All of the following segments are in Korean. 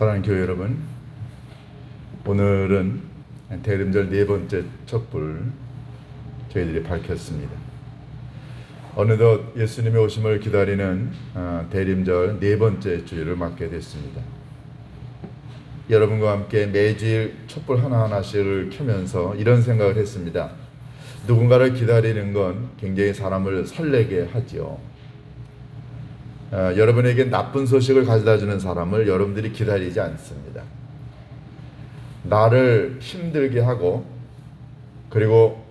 사랑하는 교회 여러분, 오늘은 대림절 네 번째 촛불 저희들이 밝혔습니다. 어느덧 예수님의 오심을 기다리는 대림절 네 번째 주일을 맞게 됐습니다. 여러분과 함께 매주일 촛불 하나하나씩을 켜면서 이런 생각을 했습니다. 누군가를 기다리는 건 굉장히 사람을 설레게 하지요. 여러분에게 나쁜 소식을 가져다주는 사람을 여러분들이 기다리지 않습니다. 나를 힘들게 하고 그리고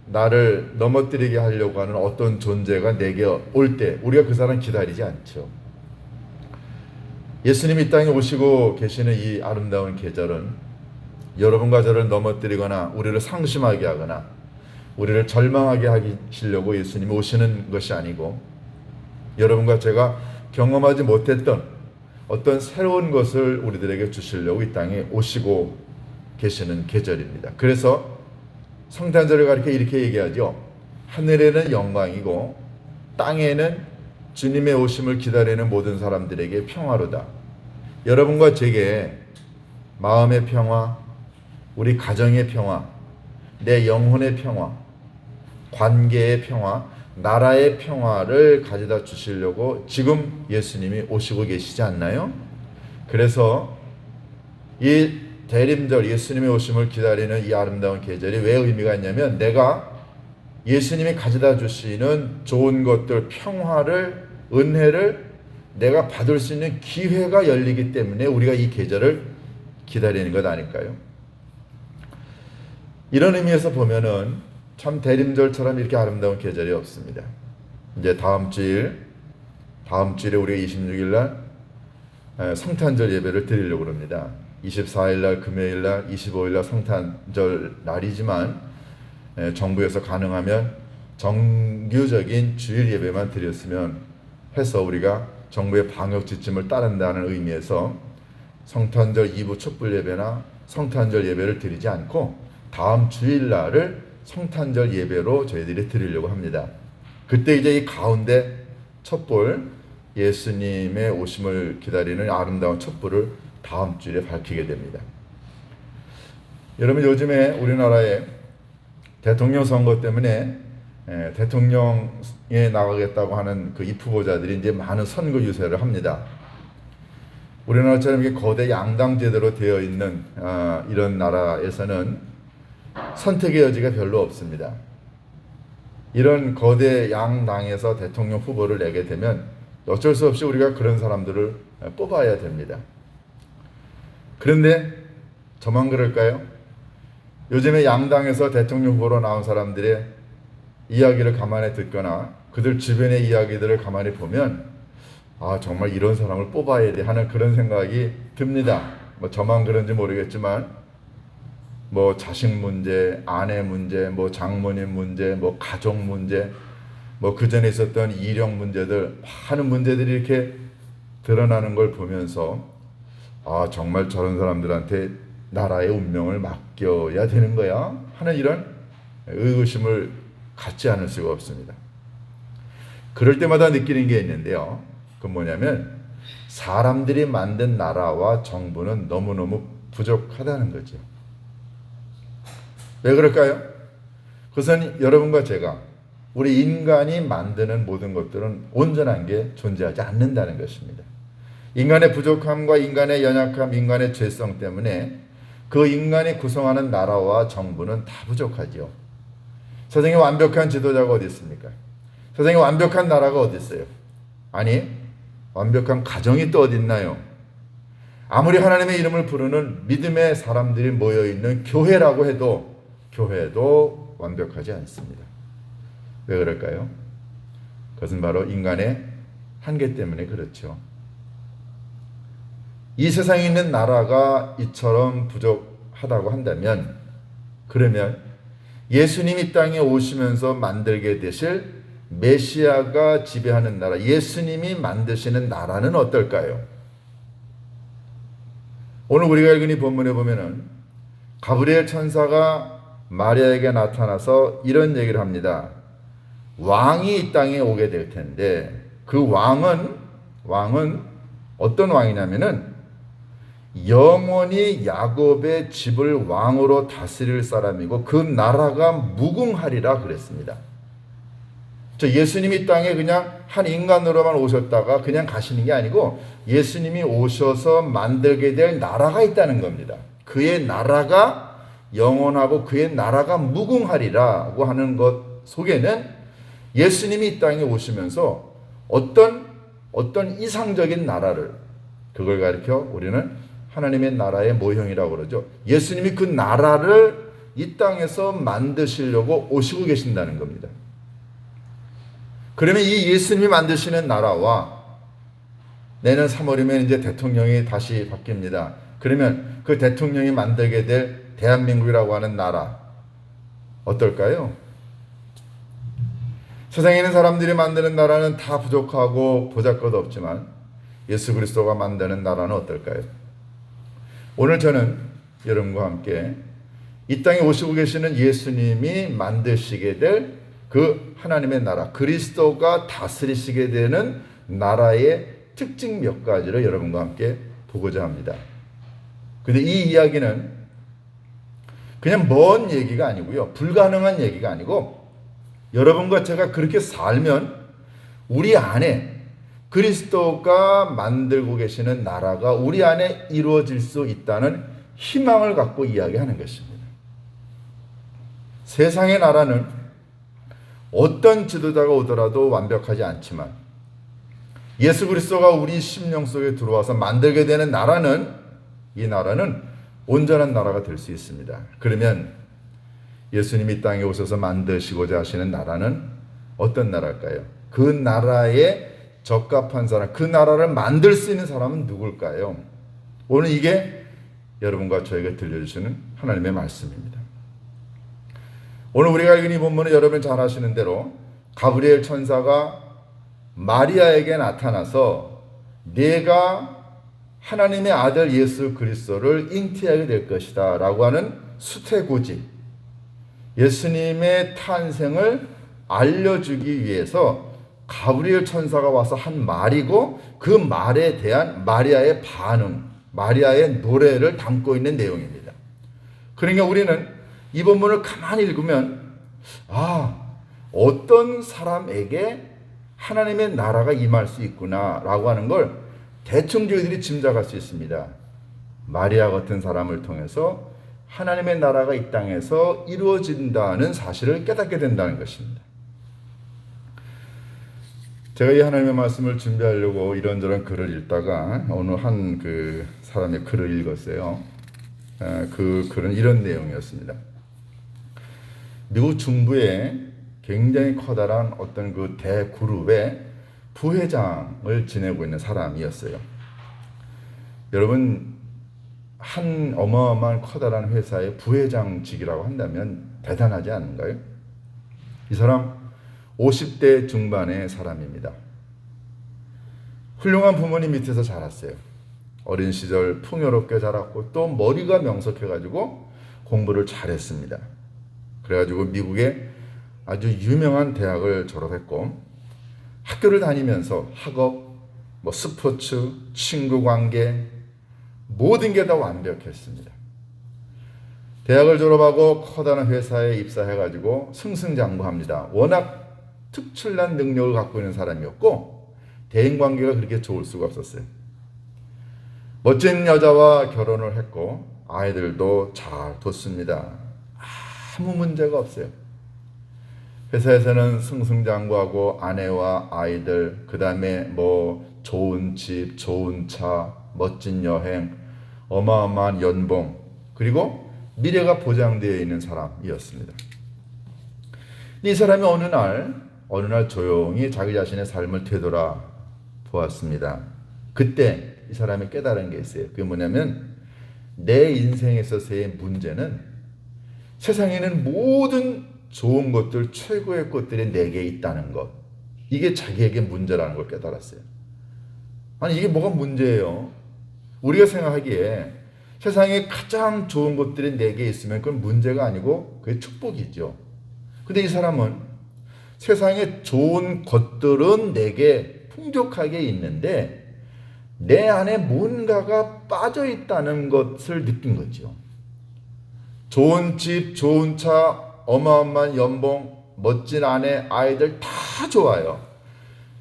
나를 넘어뜨리게 하려고 하는 어떤 존재가 내게 올 때 우리가 그 사람 기다리지 않죠. 예수님이 이 땅에 오시고 계시는 이 아름다운 계절은 여러분과 저를 넘어뜨리거나 우리를 상심하게 하거나 우리를 절망하게 하시려고 예수님이 오시는 것이 아니고 여러분과 제가 경험하지 못했던 어떤 새로운 것을 우리들에게 주시려고 이 땅에 오시고 계시는 계절입니다. 그래서 성탄절을 가리켜 이렇게 얘기하죠. 하늘에는 영광이고 땅에는 주님의 오심을 기다리는 모든 사람들에게 평화로다. 여러분과 제게 마음의 평화, 우리 가정의 평화, 내 영혼의 평화, 관계의 평화, 나라의 평화를 가져다 주시려고 지금 예수님이 오시고 계시지 않나요? 그래서 이 대림절 예수님의 오심을 기다리는 이 아름다운 계절이 왜 의미가 있냐면 내가 예수님이 가져다 주시는 좋은 것들, 평화를, 은혜를 내가 받을 수 있는 기회가 열리기 때문에 우리가 이 계절을 기다리는 것 아닐까요? 이런 의미에서 보면은 참 대림절처럼 이렇게 아름다운 계절이 없습니다. 이제 다음 주일에 우리가 26일 날 성탄절 예배를 드리려고 합니다. 24일 날 금요일 날 25일 날 성탄절 날이지만 정부에서 가능하면 정규적인 주일 예배만 드렸으면 해서 우리가 정부의 방역 지침을 따른다는 의미에서 성탄절 2부 촛불 예배나 성탄절 예배를 드리지 않고 다음 주일 날을 성탄절 예배로 저희들이 드리려고 합니다. 그때 이제 이 가운데 촛불 예수님의 오심을 기다리는 아름다운 촛불을 다음 주일에 밝히게 됩니다. 여러분 요즘에 우리나라에 대통령 선거 때문에 대통령에 나가겠다고 하는 그 입후보자들이 이제 많은 선거 유세를 합니다. 우리나라처럼 이렇게 거대 양당 제도로 되어 있는 이런 나라에서는 선택의 여지가 별로 없습니다. 이런 거대 양당에서 대통령 후보를 내게 되면 어쩔 수 없이 우리가 그런 사람들을 뽑아야 됩니다. 그런데 저만 그럴까요? 요즘에 양당에서 대통령 후보로 나온 사람들의 이야기를 가만히 듣거나 그들 주변의 이야기들을 가만히 보면 정말 이런 사람을 뽑아야 돼 하는 그런 생각이 듭니다. 뭐 저만 그런지 모르겠지만 뭐 자식 문제, 아내 문제, 뭐 장모님 문제, 뭐 가족 문제, 뭐 그전에 있었던 일용 문제들 많은 문제들이 이렇게 드러나는 걸 보면서 정말 저런 사람들한테 나라의 운명을 맡겨야 되는 거야 하는 이런 의구심을 갖지 않을 수가 없습니다. 그럴 때마다 느끼는 게 있는데요. 그건 뭐냐면 사람들이 만든 나라와 정부는 너무너무 부족하다는 거죠. 왜 그럴까요? 그것은 여러분과 제가 우리 인간이 만드는 모든 것들은 온전한 게 존재하지 않는다는 것입니다. 인간의 부족함과 인간의 연약함, 인간의 죄성 때문에 그 인간이 구성하는 나라와 정부는 다 부족하지요. 세상에 완벽한 지도자가 어디 있습니까? 세상에 완벽한 나라가 어디 있어요? 아니, 완벽한 가정이 또 어디 있나요? 아무리 하나님의 이름을 부르는 믿음의 사람들이 모여있는 교회라고 해도 교회도 완벽하지 않습니다. 왜 그럴까요? 그것은 바로 인간의 한계 때문에 그렇죠. 이 세상에 있는 나라가 이처럼 부족하다고 한다면 그러면 예수님이 땅에 오시면서 만들게 되실 메시아가 지배하는 나라, 예수님이 만드시는 나라는 어떨까요? 오늘 우리가 읽은 이 본문에 보면은 가브리엘 천사가 마리아에게 나타나서 이런 얘기를 합니다. 왕이 이 땅에 오게 될 텐데 그 왕은 어떤 왕이냐면은 영원히 야곱의 집을 왕으로 다스릴 사람이고 그 나라가 무궁하리라 그랬습니다. 예수님이 이 땅에 그냥 한 인간으로만 오셨다가 그냥 가시는 게 아니고 예수님이 오셔서 만들게 될 나라가 있다는 겁니다. 그의 나라가 영원하고 그의 나라가 무궁하리라고 하는 것 속에는 예수님이 이 땅에 오시면서 어떤 이상적인 나라를, 그걸 가리켜 우리는 하나님의 나라의 모형이라고 그러죠. 예수님이 그 나라를 이 땅에서 만드시려고 오시고 계신다는 겁니다. 그러면 이 예수님이 만드시는 나라와 내년 3월이면 이제 대통령이 다시 바뀝니다. 그러면 그 대통령이 만들게 될 대한민국이라고 하는 나라 어떨까요? 세상에 있는 사람들이 만드는 나라는 다 부족하고 보잘것없지만 예수 그리스도가 만드는 나라는 어떨까요? 오늘 저는 여러분과 함께 이 땅에 오시고 계시는 예수님이 만드시게 될 그 하나님의 나라, 그리스도가 다스리시게 되는 나라의 특징 몇 가지를 여러분과 함께 보고자 합니다. 근데 이 이야기는 그냥 먼 얘기가 아니고요, 불가능한 얘기가 아니고 여러분과 제가 그렇게 살면 우리 안에 그리스도가 만들고 계시는 나라가 우리 안에 이루어질 수 있다는 희망을 갖고 이야기하는 것입니다. 세상의 나라는 어떤 지도자가 오더라도 완벽하지 않지만 예수 그리스도가 우리 심령 속에 들어와서 만들게 되는 나라는, 이 나라는 온전한 나라가 될 수 있습니다. 그러면 예수님이 이 땅에 오셔서 만드시고자 하시는 나라는 어떤 나라일까요? 그 나라에 적합한 사람, 그 나라를 만들 수 있는 사람은 누굴까요? 오늘 이게 여러분과 저에게 들려주시는 하나님의 말씀입니다. 오늘 우리가 읽은 이 본문은 여러분 잘 아시는 대로 가브리엘 천사가 마리아에게 나타나서 네가 하나님의 아들 예수 그리스도를 잉태하게 될 것이다 라고 하는 수태고지, 예수님의 탄생을 알려주기 위해서 가브리엘 천사가 와서 한 말이고 그 말에 대한 마리아의 반응, 마리아의 노래를 담고 있는 내용입니다. 그러니까 우리는 이 본문을 가만히 읽으면 어떤 사람에게 하나님의 나라가 임할 수 있구나 라고 하는 걸 대충 저희들이 짐작할 수 있습니다. 마리아 같은 사람을 통해서 하나님의 나라가 이 땅에서 이루어진다는 사실을 깨닫게 된다는 것입니다. 제가 이 하나님의 말씀을 준비하려고 이런저런 글을 읽다가 오늘 한 사람의 글을 읽었어요. 그 글은 이런 내용이었습니다. 미국 중부에 굉장히 커다란 어떤 그 대그룹의 부회장을 지내고 있는 사람이었어요. 여러분, 한 어마어마한 커다란 회사의 부회장직이라고 한다면 대단하지 않은가요? 이 사람 50대 중반의 사람입니다. 훌륭한 부모님 밑에서 자랐어요. 어린 시절 풍요롭게 자랐고 또 머리가 명석해가지고 공부를 잘했습니다. 그래가지고 미국의 아주 유명한 대학을 졸업했고 학교를 다니면서 학업, 스포츠, 친구 관계 모든 게 다 완벽했습니다. 대학을 졸업하고 커다란 회사에 입사해가지고 승승장구합니다. 워낙 특출난 능력을 갖고 있는 사람이었고 대인관계가 그렇게 좋을 수가 없었어요. 멋진 여자와 결혼을 했고 아이들도 잘 뒀습니다. 아무 문제가 없어요. 회사에서는 승승장구하고 아내와 아이들, 그 다음에 좋은 집, 좋은 차, 멋진 여행, 어마어마한 연봉, 그리고 미래가 보장되어 있는 사람이었습니다. 이 사람이 어느 날 조용히 자기 자신의 삶을 되돌아 보았습니다. 그때 이 사람이 깨달은 게 있어요. 그게 뭐냐면 내 인생에 있어서의 문제는 세상에는 모든 좋은 것들, 최고의 것들이 내게 있다는 것, 이게 자기에게 문제라는 걸 깨달았어요. 아니 이게 뭐가 문제예요? 우리가 생각하기에 세상에 가장 좋은 것들이 내게 있으면 그건 문제가 아니고 그게 축복이죠. 근데 이 사람은 세상에 좋은 것들은 내게 풍족하게 있는데 내 안에 뭔가가 빠져 있다는 것을 느낀 거죠. 좋은 집, 좋은 차, 어마어마한 연봉, 멋진 아내, 아이들 다 좋아요.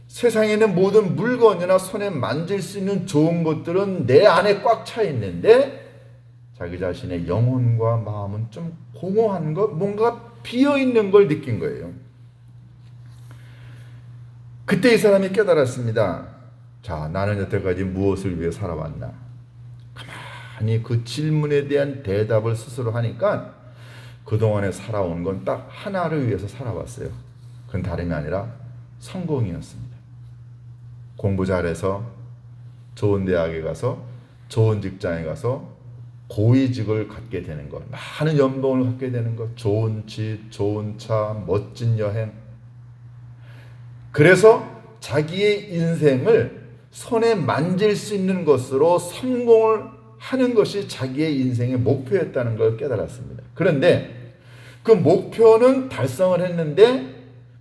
세상에는 모든 물건이나 손에 만질 수 있는 좋은 것들은 내 안에 꽉 차 있는데 자기 자신의 영혼과 마음은 좀 공허한 것, 뭔가 비어 있는 걸 느낀 거예요. 그때 이 사람이 깨달았습니다. 자, 나는 여태까지 무엇을 위해 살아왔나? 가만히 그 질문에 대한 대답을 스스로 하니까 그동안에 살아온 건 딱 하나를 위해서 살아왔어요. 그건 다름이 아니라 성공이었습니다. 공부 잘해서 좋은 대학에 가서 좋은 직장에 가서 고위직을 갖게 되는 것, 많은 연봉을 갖게 되는 것, 좋은 집, 좋은 차, 멋진 여행. 그래서 자기의 인생을 손에 만질 수 있는 것으로 성공을 하는 것이 자기의 인생의 목표였다는 걸 깨달았습니다. 그런데 그 목표는 달성을 했는데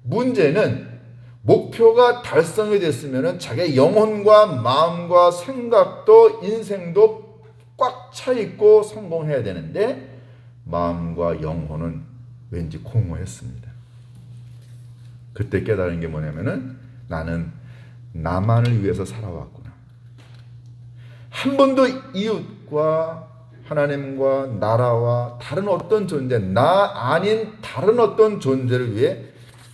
문제는 목표가 달성이 됐으면 자기의 영혼과 마음과 생각도 인생도 꽉 차 있고 성공해야 되는데 마음과 영혼은 왠지 공허했습니다. 그때 깨달은 게 뭐냐면은 나는 나만을 위해서 살아왔구나. 한 번도 이웃과 하나님과 나라와 다른 어떤 존재, 나 아닌 다른 어떤 존재를 위해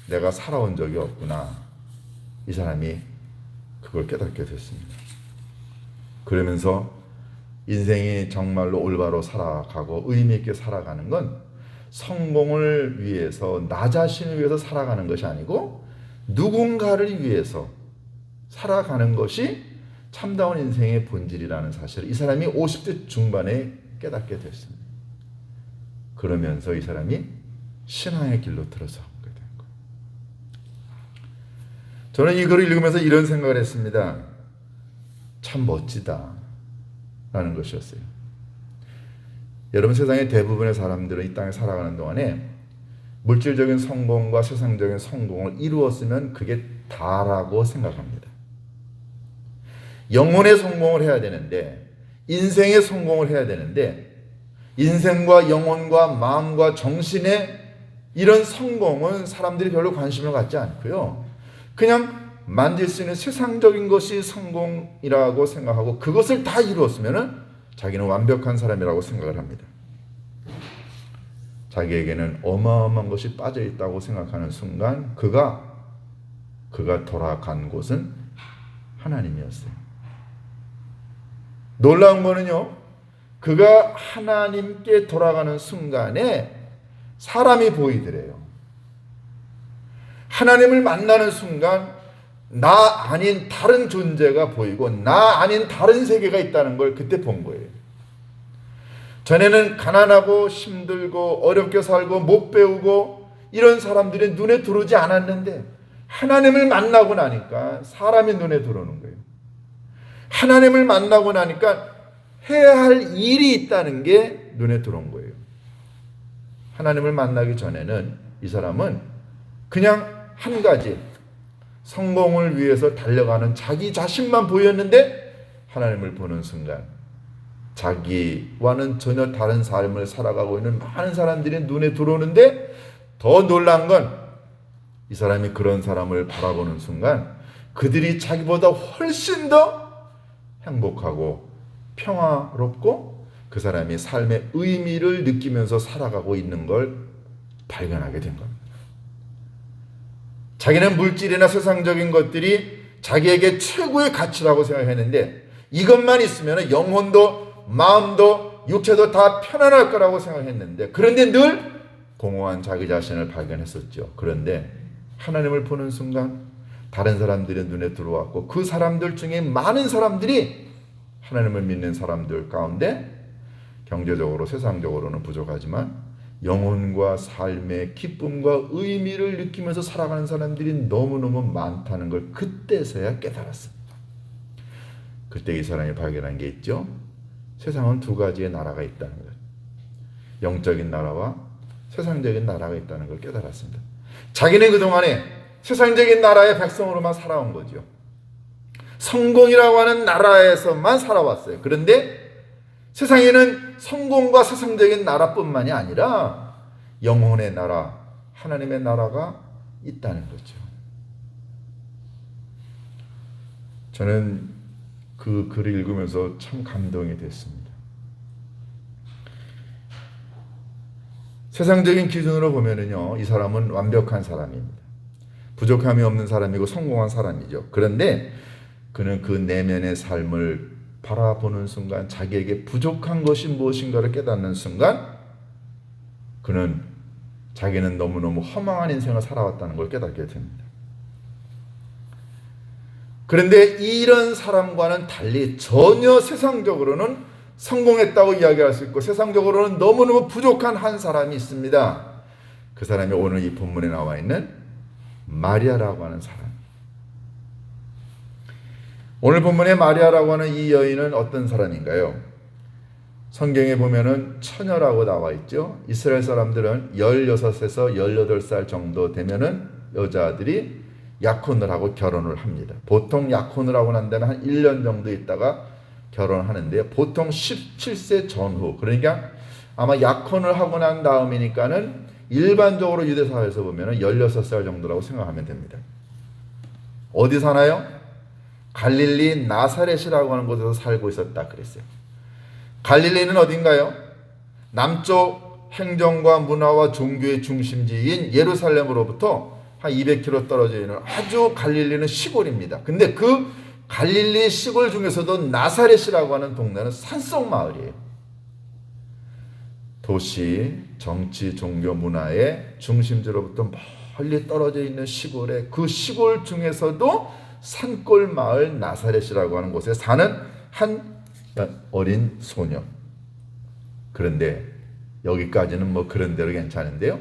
내가 살아온 적이 없구나. 이 사람이 그걸 깨닫게 됐습니다. 그러면서 인생이 정말로 올바로 살아가고 의미 있게 살아가는 건 성공을 위해서 나 자신을 위해서 살아가는 것이 아니고 누군가를 위해서 살아가는 것이 참다운 인생의 본질이라는 사실을 이 사람이 50대 중반에 깨닫게 됐습니다. 그러면서 이 사람이 신앙의 길로 들어서게 된 거예요. 저는 이 글을 읽으면서 이런 생각을 했습니다. 참 멋지다 라는 것이었어요. 여러분, 세상의 대부분의 사람들은 이 땅에 살아가는 동안에 물질적인 성공과 세상적인 성공을 이루었으면 그게 다라고 생각합니다. 영혼의 성공을 해야 되는데, 인생의 성공을 해야 되는데, 인생과 영혼과 마음과 정신의 이런 성공은 사람들이 별로 관심을 갖지 않고요. 그냥 만질 수 있는 세상적인 것이 성공이라고 생각하고 그것을 다 이루었으면 자기는 완벽한 사람이라고 생각을 합니다. 자기에게는 어마어마한 것이 빠져 있다고 생각하는 순간 그가 돌아간 곳은 하나님이었어요. 놀라운 거는요, 그가 하나님께 돌아가는 순간에 사람이 보이더래요. 하나님을 만나는 순간 나 아닌 다른 존재가 보이고 나 아닌 다른 세계가 있다는 걸 그때 본 거예요. 전에는 가난하고 힘들고 어렵게 살고 못 배우고 이런 사람들이 눈에 들어오지 않았는데 하나님을 만나고 나니까 사람이 눈에 들어오는 거예요. 하나님을 만나고 나니까 해야 할 일이 있다는 게 눈에 들어온 거예요. 하나님을 만나기 전에는 이 사람은 그냥 한 가지 성공을 위해서 달려가는 자기 자신만 보였는데 하나님을 보는 순간 자기와는 전혀 다른 삶을 살아가고 있는 많은 사람들이 눈에 들어오는데 더 놀란 건 이 사람이 그런 사람을 바라보는 순간 그들이 자기보다 훨씬 더 행복하고 평화롭고 그 사람이 삶의 의미를 느끼면서 살아가고 있는 걸 발견하게 된 겁니다. 자기는 물질이나 세상적인 것들이 자기에게 최고의 가치라고 생각했는데 이것만 있으면 영혼도 마음도 육체도 다 편안할 거라고 생각했는데 그런데 늘 공허한 자기 자신을 발견했었죠. 그런데 하나님을 보는 순간 다른 사람들의 눈에 들어왔고 그 사람들 중에 많은 사람들이 하나님을 믿는 사람들 가운데 경제적으로 세상적으로는 부족하지만 영혼과 삶의 기쁨과 의미를 느끼면서 살아가는 사람들이 너무너무 많다는 걸 그때서야 깨달았습니다. 그때 이 사람이 발견한 게 있죠. 세상은 두 가지의 나라가 있다는 거예요. 영적인 나라와 세상적인 나라가 있다는 걸 깨달았습니다. 자기는 그동안에 세상적인 나라의 백성으로만 살아온 거죠. 성공이라고 하는 나라에서만 살아왔어요. 그런데 세상에는 성공과 세상적인 나라뿐만이 아니라 영혼의 나라, 하나님의 나라가 있다는 거죠. 저는 그 글을 읽으면서 참 감동이 됐습니다. 세상적인 기준으로 보면은요, 이 사람은 완벽한 사람입니다. 부족함이 없는 사람이고 성공한 사람이죠. 그런데 그는 그 내면의 삶을 바라보는 순간, 자기에게 부족한 것이 무엇인가를 깨닫는 순간, 그는 자기는 너무너무 허망한 인생을 살아왔다는 걸 깨닫게 됩니다. 그런데 이런 사람과는 달리 전혀 세상적으로는 성공했다고 이야기할 수 있고 세상적으로는 너무너무 부족한 한 사람이 있습니다. 그 사람이 오늘 이 본문에 나와 있는 마리아라고 하는 사람. 오늘 본문에 마리아라고 하는 이 여인은 어떤 사람인가요? 성경에 보면은 처녀라고 나와 있죠. 이스라엘 사람들은 16에서 18살 정도 되면은 여자들이 약혼을 하고 결혼을 합니다. 보통 약혼을 하고 난 다음에 한 1년 정도 있다가 결혼하는데요. 보통 17세 전후, 그러니까 아마 약혼을 하고 난 다음이니까는 일반적으로 유대 사회에서 보면은 16살 정도라고 생각하면 됩니다. 어디 사나요? 갈릴리 나사렛이라고 하는 곳에서 살고 있었다 그랬어요. 갈릴리는 어딘가요? 남쪽 행정과 문화와 종교의 중심지인 예루살렘으로부터 한 200km 떨어져 있는 아주 갈릴리는 시골입니다. 근데 그 갈릴리 시골 중에서도 나사렛이라고 하는 동네는 산속 마을이에요. 도시, 정치, 종교, 문화의 중심지로부터 멀리 떨어져 있는 시골에 그 시골 중에서도 산골 마을 나사렛이라고 하는 곳에 사는 한 어린 소녀. 그런데 여기까지는 뭐 그런 대로 괜찮은데요.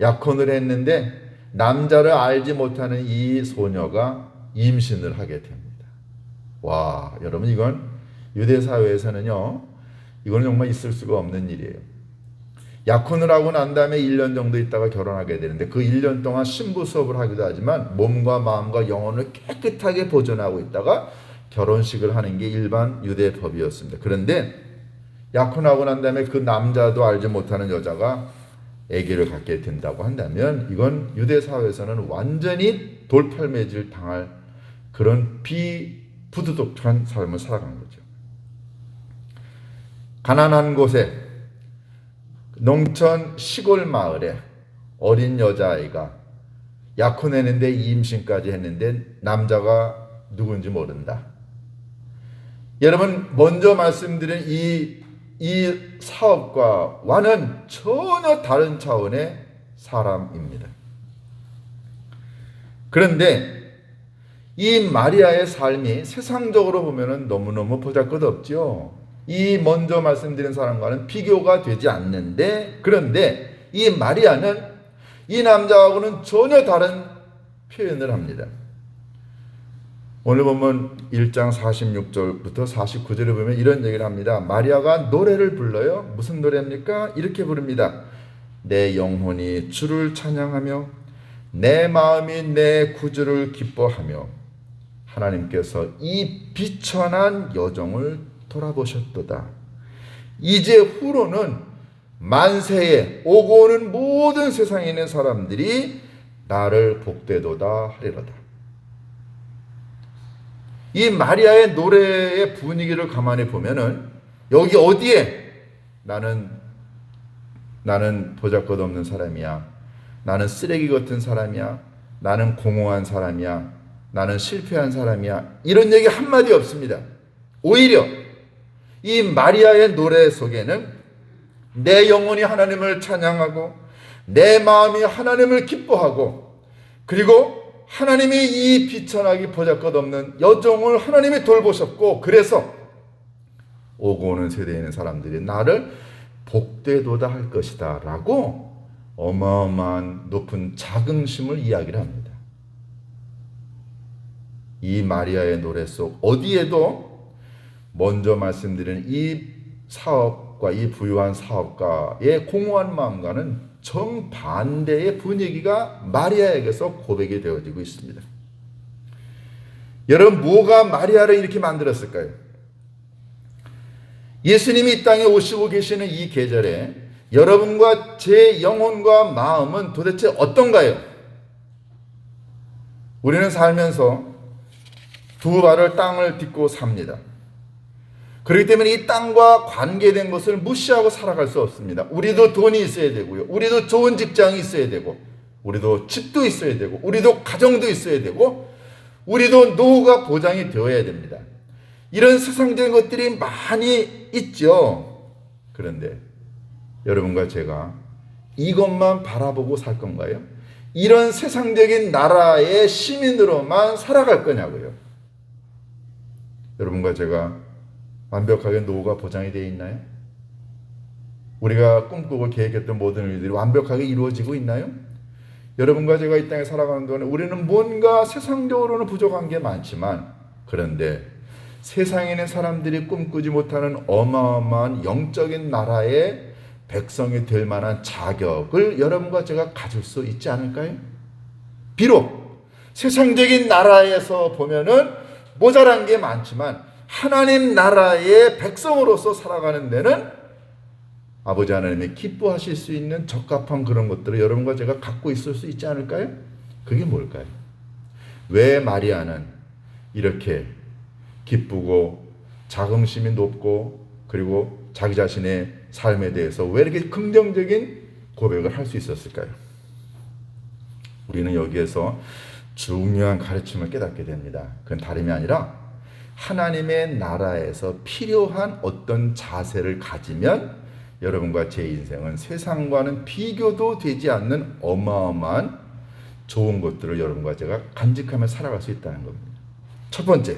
약혼을 했는데 남자를 알지 못하는 이 소녀가 임신을 하게 됩니다. 와, 여러분 이건 유대 사회에서는요, 이건 정말 있을 수가 없는 일이에요. 약혼을 하고 난 다음에 1년 정도 있다가 결혼하게 되는데 그 1년 동안 신부 수업을 하기도 하지만 몸과 마음과 영혼을 깨끗하게 보존하고 있다가 결혼식을 하는 게 일반 유대 법이었습니다. 그런데 약혼하고 난 다음에 그 남자도 알지 못하는 여자가 아기를 갖게 된다고 한다면 이건 유대 사회에서는 완전히 돌팔매질 당할 그런 비부도덕한 삶을 살아간 거죠. 가난한 곳에 농촌 시골 마을에 어린 여자아이가 약혼했는데 임신까지 했는데 남자가 누군지 모른다. 여러분 먼저 말씀드린 이 사업과와는 전혀 다른 차원의 사람입니다. 그런데 이 마리아의 삶이 세상적으로 보면은 너무너무 보잘것없죠. 이 먼저 말씀드린 사람과는 비교가 되지 않는데, 그런데 이 마리아는 이 남자하고는 전혀 다른 표현을 합니다. 오늘 보면 1장 46절부터 49절에 보면 이런 얘기를 합니다. 마리아가 노래를 불러요. 무슨 노래입니까? 이렇게 부릅니다. 내 영혼이 주를 찬양하며 내 마음이 내 구주를 기뻐하며 하나님께서 이 비천한 여종을 돌아보셨도다. 이제 후로는 만세에 오고 오는 모든 세상에 있는 사람들이 나를 복되도다 하리로다. 이 마리아의 노래의 분위기를 가만히 보면은 여기 어디에 나는 보잘것없는 사람이야. 나는 쓰레기 같은 사람이야. 나는 공허한 사람이야. 나는 실패한 사람이야. 이런 얘기 한마디 없습니다. 오히려 이 마리아의 노래 속에는 내 영혼이 하나님을 찬양하고 내 마음이 하나님을 기뻐하고 그리고 하나님이 이 비천하기 보잘것없는 여종을 하나님이 돌보셨고 그래서 오고 오는 세대에 있는 사람들이 나를 복되도다 할 것이다 라고 어마어마한 높은 자긍심을 이야기를 합니다. 이 마리아의 노래 속 어디에도 먼저 말씀드린 이 사업과 이 부유한 사업가의 공허한 마음과는 정반대의 분위기가 마리아에게서 고백이 되어지고 있습니다. 여러분 뭐가 마리아를 이렇게 만들었을까요? 예수님이 이 땅에 오시고 계시는 이 계절에 여러분과 제 영혼과 마음은 도대체 어떤가요? 우리는 살면서 두 발을 땅을 딛고 삽니다. 그렇기 때문에 이 땅과 관계된 것을 무시하고 살아갈 수 없습니다. 우리도 돈이 있어야 되고요. 우리도 좋은 직장이 있어야 되고, 우리도 집도 있어야 되고, 우리도 가정도 있어야 되고, 우리도 노후가 보장이 되어야 됩니다. 이런 세상적인 것들이 많이 있죠. 그런데 여러분과 제가 이것만 바라보고 살 건가요? 이런 세상적인 나라의 시민으로만 살아갈 거냐고요. 여러분과 제가 완벽하게 노후가 보장이 되어 있나요? 우리가 꿈꾸고 계획했던 모든 일들이 완벽하게 이루어지고 있나요? 여러분과 제가 이 땅에 살아가는 동안에 우리는 뭔가 세상적으로는 부족한 게 많지만, 그런데 세상에 있는 사람들이 꿈꾸지 못하는 어마어마한 영적인 나라의 백성이 될 만한 자격을 여러분과 제가 가질 수 있지 않을까요? 비록 세상적인 나라에서 보면은 모자란 게 많지만 하나님 나라의 백성으로서 살아가는 데는 아버지 하나님이 기뻐하실 수 있는 적합한 그런 것들을 여러분과 제가 갖고 있을 수 있지 않을까요? 그게 뭘까요? 왜 마리아는 이렇게 기쁘고 자긍심이 높고 그리고 자기 자신의 삶에 대해서 왜 이렇게 긍정적인 고백을 할 수 있었을까요? 우리는 여기에서 중요한 가르침을 깨닫게 됩니다. 그건 다름이 아니라 하나님의 나라에서 필요한 어떤 자세를 가지면 여러분과 제 인생은 세상과는 비교도 되지 않는 어마어마한 좋은 것들을 여러분과 제가 간직하며 살아갈 수 있다는 겁니다. 첫 번째,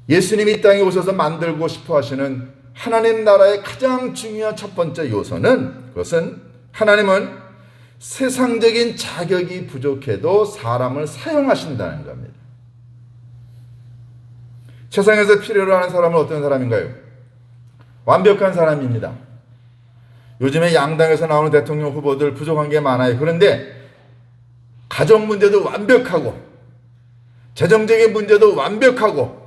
예수님이 이 땅에 오셔서 만들고 싶어 하시는 하나님 나라의 가장 중요한 첫 번째 요소는, 그것은 하나님은 세상적인 자격이 부족해도 사람을 사용하신다는 겁니다. 세상에서 필요로 하는 사람은 어떤 사람인가요? 완벽한 사람입니다. 요즘에 양당에서 나오는 대통령 후보들 부족한 게 많아요. 그런데 가정 문제도 완벽하고 재정적인 문제도 완벽하고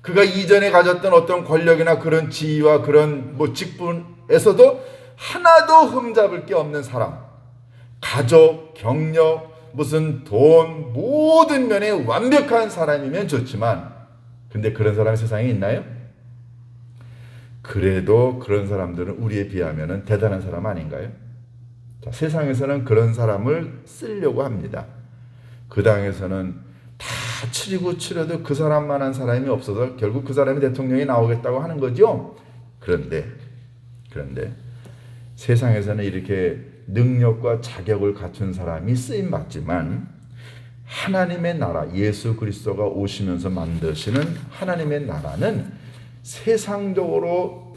그가 이전에 가졌던 어떤 권력이나 그런 지위와 그런 직분에서도 하나도 흠잡을 게 없는 사람, 가족, 경력, 무슨 돈, 모든 면에 완벽한 사람이면 좋지만, 근데 그런 사람이 세상에 있나요? 그래도 그런 사람들은 우리에 비하면 대단한 사람 아닌가요? 자, 세상에서는 그런 사람을 쓰려고 합니다. 그 당에서는 다 치려도 그 사람만한 사람이 없어서 결국 그 사람이 대통령이 나오겠다고 하는 거죠. 그런데 세상에서는 이렇게 능력과 자격을 갖춘 사람이 쓰임 받지만 하나님의 나라, 예수 그리스도가 오시면서 만드시는 하나님의 나라는 세상적으로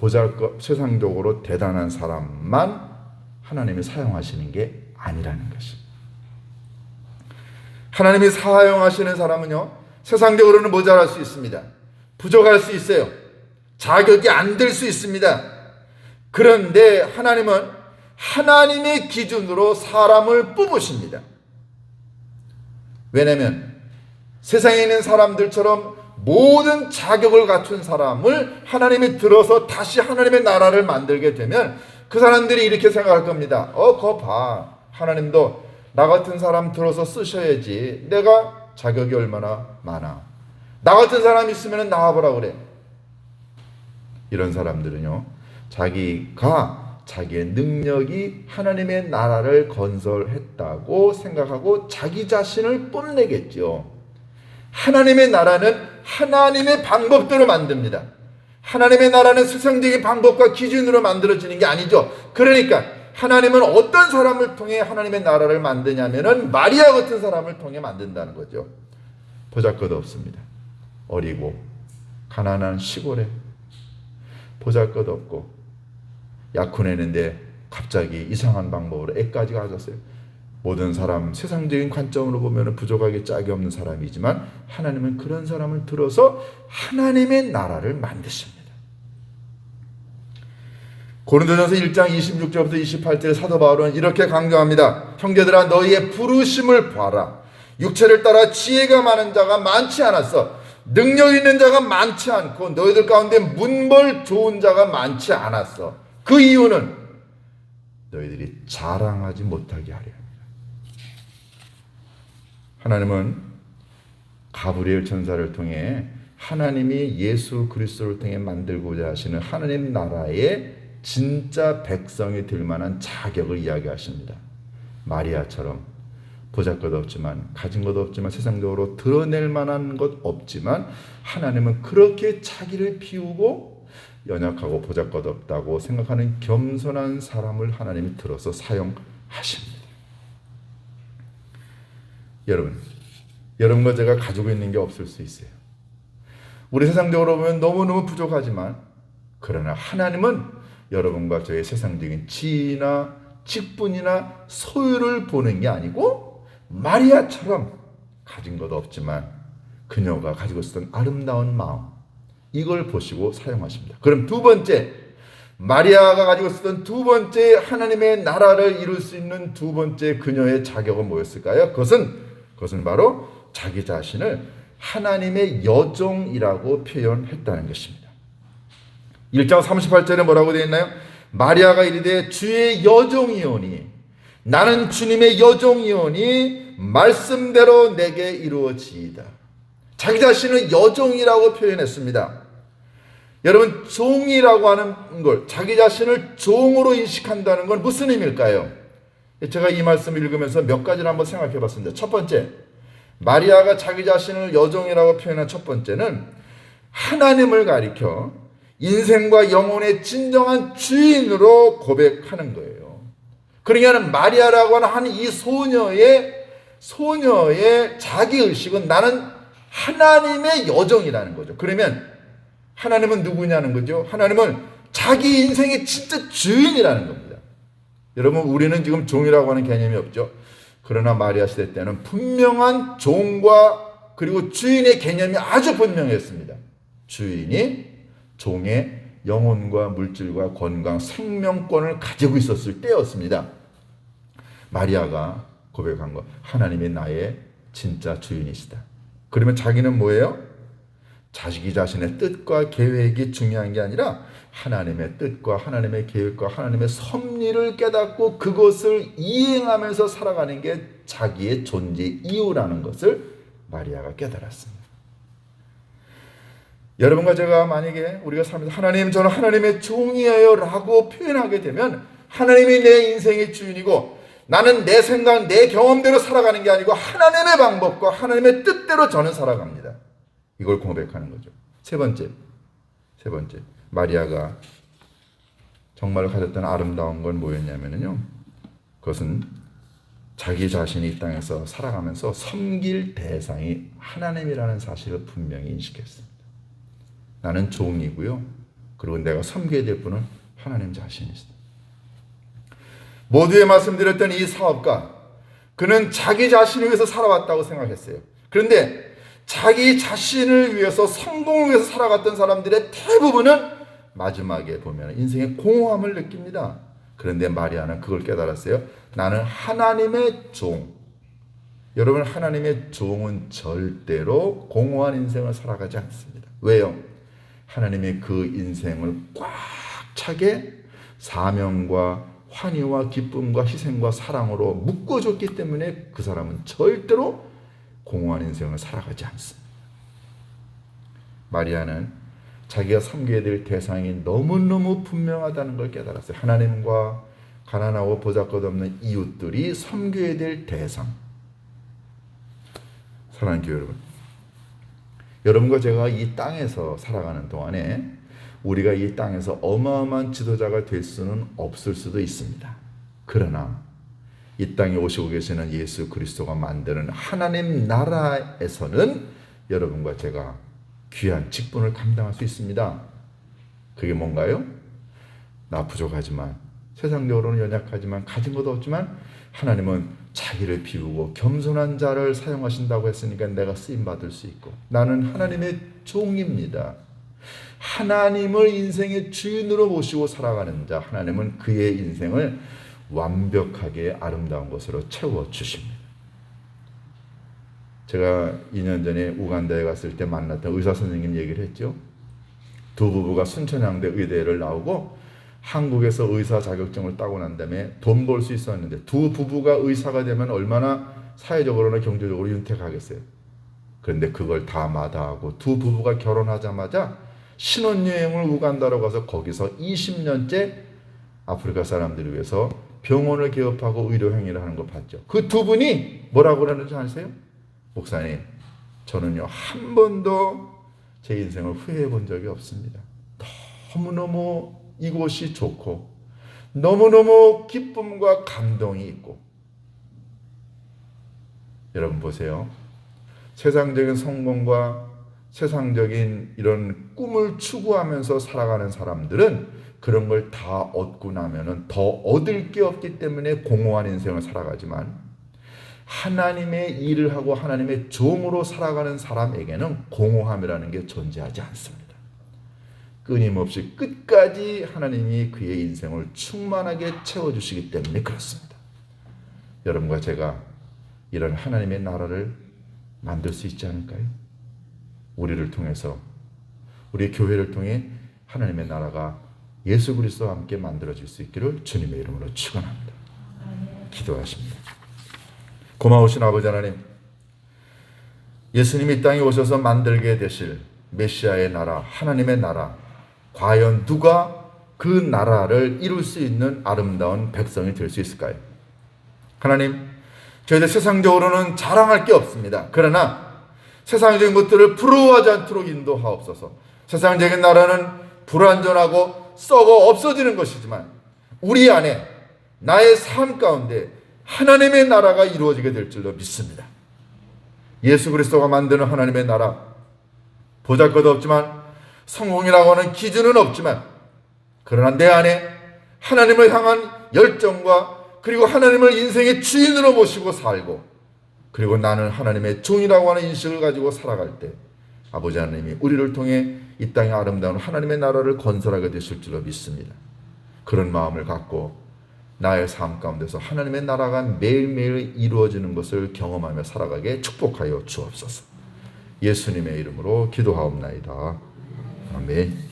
세상적으로 대단한 사람만 하나님이 사용하시는 게 아니라는 것입니다. 하나님이 사용하시는 사람은요, 세상적으로는 모자랄 수 있습니다. 부족할 수 있어요. 자격이 안 될 수 있습니다. 그런데 하나님은 하나님의 기준으로 사람을 뽑으십니다. 왜냐하면 세상에 있는 사람들처럼 모든 자격을 갖춘 사람을 하나님이 들어서 다시 하나님의 나라를 만들게 되면 그 사람들이 이렇게 생각할 겁니다. 그거 봐. 하나님도 나 같은 사람 들어서 쓰셔야지. 내가 자격이 얼마나 많아. 나 같은 사람 있으면 나와보라 그래. 이런 사람들은요, 자기가 자기의 능력이 하나님의 나라를 건설했다고 생각하고 자기 자신을 뽐내겠죠. 하나님의 나라는 하나님의 방법대로 만듭니다. 하나님의 나라는 세상적인 방법과 기준으로 만들어지는 게 아니죠. 그러니까 하나님은 어떤 사람을 통해 하나님의 나라를 만드냐면은 마리아 같은 사람을 통해 만든다는 거죠. 보잘것 없습니다. 어리고 가난한 시골에 보잘것 없고 약혼했는데 갑자기 이상한 방법으로 애까지 가졌어요. 모든 사람 세상적인 관점으로 보면 부족하게 짝이 없는 사람이지만 하나님은 그런 사람을 들어서 하나님의 나라를 만드십니다. 고린도전서 1장 26절부터 28절 사도 바울은 이렇게 강조합니다. 형제들아, 너희의 부르심을 봐라. 육체를 따라 지혜가 많은 자가 많지 않았어. 능력 있는 자가 많지 않고 너희들 가운데 문벌 좋은 자가 많지 않았어. 그 이유는 너희들이 자랑하지 못하게 하려 합니다. 하나님은 가브리엘 천사를 통해 하나님이 예수 그리스도를 통해 만들고자 하시는 하나님 나라의 진짜 백성이 될 만한 자격을 이야기하십니다. 마리아처럼 보잘것없지만 가진 것 없지만 세상적으로 드러낼 만한 것 없지만 하나님은 그렇게 자기를 비우고 연약하고 보잘것없다고 생각하는 겸손한 사람을 하나님이 들어서 사용하십니다. 여러분과 제가 가지고 있는 게 없을 수 있어요. 우리 세상적으로 보면 너무너무 부족하지만 그러나 하나님은 여러분과 저의 세상적인 지위나 직분이나 소유를 보는 게 아니고 마리아처럼 가진 것도 없지만 그녀가 가지고 있었던 아름다운 마음, 이걸 보시고 사용하십니다. 그럼 두 번째, 마리아가 가지고 있었던 두 번째 하나님의 나라를 이룰 수 있는 두 번째 그녀의 자격은 뭐였을까요? 그것은 바로 자기 자신을 하나님의 여종이라고 표현했다는 것입니다. 1장 38절에 뭐라고 되어 있나요? 마리아가 이르되 주의 여종이오니 나는 주님의 여종이오니 말씀대로 내게 이루어지이다. 자기 자신을 여종이라고 표현했습니다. 여러분, 종이라고 하는 걸, 자기 자신을 종으로 인식한다는 건 무슨 의미일까요? 제가 이 말씀을 읽으면서 몇 가지를 한번 생각해 봤습니다. 첫 번째, 마리아가 자기 자신을 여종이라고 표현한 첫 번째는 하나님을 가리켜 인생과 영혼의 진정한 주인으로 고백하는 거예요. 그러니까 마리아라고 하는 이 소녀의 자기의식은 나는 하나님의 여종이라는 거죠. 그러면 하나님은 누구냐는 거죠. 하나님은 자기 인생의 진짜 주인이라는 겁니다. 여러분, 우리는 지금 종이라고 하는 개념이 없죠. 그러나 마리아 시대 때는 분명한 종과 그리고 주인의 개념이 아주 분명했습니다. 주인이 종의 영혼과 물질과 건강, 생명권을 가지고 있었을 때였습니다. 마리아가 고백한 것, 하나님이 나의 진짜 주인이시다. 그러면 자기는 뭐예요? 자기 자신의 뜻과 계획이 중요한 게 아니라 하나님의 뜻과 하나님의 계획과 하나님의 섭리를 깨닫고 그것을 이행하면서 살아가는 게 자기의 존재 이유라는 것을 마리아가 깨달았습니다. 여러분과 제가 만약에 우리가 살면서 하나님, 저는 하나님의 종이에요 라고 표현하게 되면 하나님이 내 인생의 주인이고 나는 내 생각, 내 경험대로 살아가는 게 아니고 하나님의 방법과 하나님의 뜻대로 저는 살아갑니다. 이걸 고백하는 거죠. 세 번째, 마리아가 정말 가졌던 아름다운 건 뭐였냐면요, 그것은 자기 자신이 이 땅에서 살아가면서 섬길 대상이 하나님이라는 사실을 분명히 인식했습니다. 나는 종이고요, 그리고 내가 섬겨야 될 분은 하나님 자신이시다. 모두에 말씀드렸던 이 사업가, 그는 자기 자신을 위해서 살아왔다고 생각했어요. 그런데 자기 자신을 위해서, 성공을 위해서 살아갔던 사람들의 대부분은 마지막에 보면 인생의 공허함을 느낍니다. 그런데 마리아는 그걸 깨달았어요. 나는 하나님의 종. 여러분, 하나님의 종은 절대로 공허한 인생을 살아가지 않습니다. 왜요? 하나님이 그 인생을 꽉 차게 사명과 환희와 기쁨과 희생과 사랑으로 묶어줬기 때문에 그 사람은 절대로 공허한 인생을 살아가지 않습니다. 마리아는 자기가 섬겨야 될 대상이 너무너무 분명하다는 걸 깨달았어요. 하나님과 가난하고 보잘것없는 이웃들이 섬겨야 될 대상. 사랑하는 교회 여러분, 여러분과 제가 이 땅에서 살아가는 동안에 우리가 이 땅에서 어마어마한 지도자가 될 수는 없을 수도 있습니다. 그러나 이 땅에 오시고 계시는 예수 그리스도가 만드는 하나님 나라에서는 여러분과 제가 귀한 직분을 감당할 수 있습니다. 그게 뭔가요? 나 부족하지만, 세상적으로는 연약하지만, 가진 것도 없지만 하나님은 자기를 비우고 겸손한 자를 사용하신다고 했으니까 내가 쓰임받을 수 있고, 나는 하나님의 종입니다. 하나님을 인생의 주인으로 모시고 살아가는 자, 하나님은 그의 인생을 완벽하게 아름다운 것으로 채워주십니다. 제가 2년 전에 우간다에 갔을 때 만났던 의사 선생님 얘기를 했죠. 두 부부가 순천향대 의대를 나오고 한국에서 의사 자격증을 따고 난 다음에 돈 벌 수 있었는데 두 부부가 의사가 되면 얼마나 사회적으로나 경제적으로 윤택하겠어요. 그런데 그걸 다 마다하고 두 부부가 결혼하자마자 신혼여행을 우간다로 가서 거기서 20년째 아프리카 사람들을 위해서 병원을 개업하고 의료 행위를 하는 거 봤죠. 그 두 분이 뭐라고 그러는지 아세요? 목사님, 저는요 한 번도 제 인생을 후회해 본 적이 없습니다. 너무너무 이곳이 좋고 너무너무 기쁨과 감동이 있고. 여러분 보세요. 세상적인 성공과 세상적인 이런 꿈을 추구하면서 살아가는 사람들은 그런 걸 다 얻고 나면은 더 얻을 게 없기 때문에 공허한 인생을 살아가지만, 하나님의 일을 하고 하나님의 종으로 살아가는 사람에게는 공허함이라는 게 존재하지 않습니다. 끊임없이 끝까지 하나님이 그의 인생을 충만하게 채워주시기 때문에 그렇습니다. 여러분과 제가 이런 하나님의 나라를 만들 수 있지 않을까요? 우리를 통해서, 우리 교회를 통해 하나님의 나라가 예수 그리스도와 함께 만들어질 수 있기를 주님의 이름으로 축원합니다. 기도하십니다. 고마우신 아버지 하나님, 예수님이 이 땅에 오셔서 만들게 되실 메시아의 나라, 하나님의 나라, 과연 누가 그 나라를 이룰 수 있는 아름다운 백성이 될 수 있을까요? 하나님, 저희들 세상적으로는 자랑할 게 없습니다. 그러나 세상적인 것들을 부러워하지 않도록 인도하옵소서. 세상적인 나라는 불완전하고 썩어 없어지는 것이지만 우리 안에, 나의 삶 가운데 하나님의 나라가 이루어지게 될 줄로 믿습니다. 예수 그리스도가 만드는 하나님의 나라, 보잘것없지만 성공이라고 하는 기준은 없지만, 그러나 내 안에 하나님을 향한 열정과 그리고 하나님을 인생의 주인으로 모시고 살고, 그리고 나는 하나님의 종이라고 하는 인식을 가지고 살아갈 때 아버지 하나님이 우리를 통해 이 땅의 아름다운 하나님의 나라를 건설하게 되실 줄로 믿습니다. 그런 마음을 갖고 나의 삶 가운데서 하나님의 나라가 매일매일 이루어지는 것을 경험하며 살아가게 축복하여 주옵소서. 예수님의 이름으로 기도하옵나이다. 아멘.